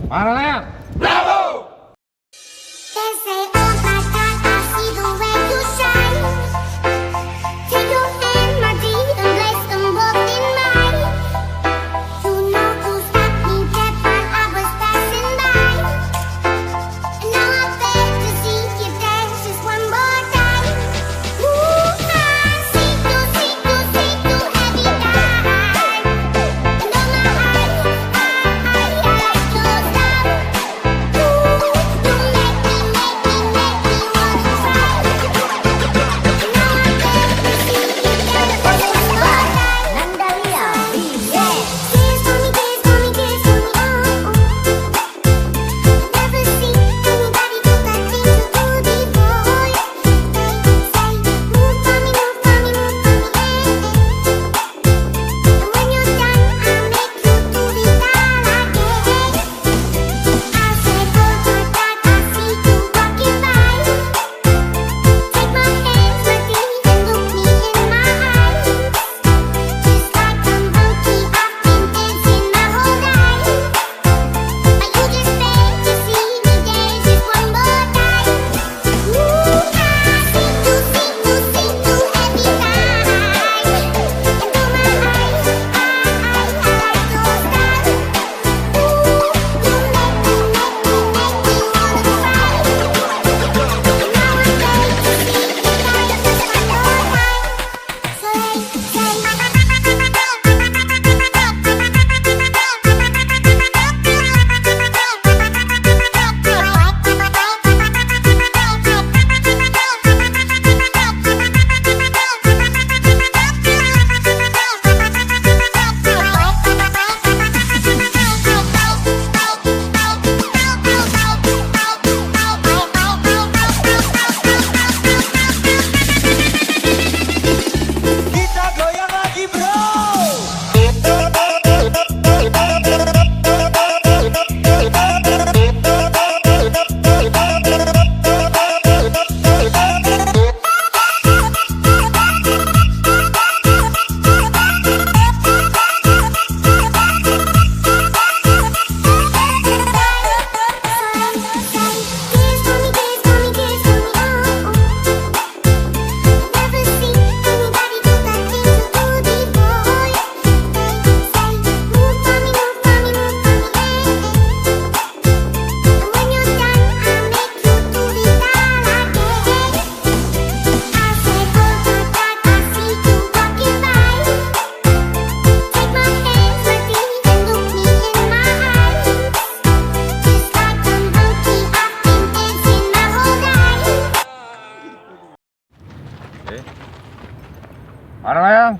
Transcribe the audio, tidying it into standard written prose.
Mana Layang? They say, oh my God, I see the way you shine. Take your hand, my dear, and place them both in mine. You know you stopped me dead while I was passing by. And now I beg to see you dance just one more time. Ooh, I see you, see you, see you every time. And oh my eyes, I close down. Ooh, you make me wanna cry. And now I beg to see you dance just one more time. Nandalia, yeah. Kiss for me, kiss for me, kiss for me, oh. Never seen anybody do that thing you do before. They say, move for me, move for me, move for me, And when you're done, I'll make you do it all again. I said, oh my God, I see you walking by. Take my hands, my dear, and look me in my eyes. Just like a monkey, I've been dancing my whole life. But you just beg to see me dance just one more time. Ooh, I see you, see you, see you every time. And oh my eyes, I close down. Ooh, you make me wanna cry. And now I beg to see you dance just one more time. So Kita goyang lagi bro. Kiss for me, kiss for me, kiss for me, oh. Never seen anybody do that thing you do before. They say, move for me, move for me, move for me, And when you're done, I'll make you do it all again. I said, oh my God, I see you walking by. Take my hands, my dear, and look me in my eyes. Just like a monkey, I've been dancing my whole life. Mana Layang?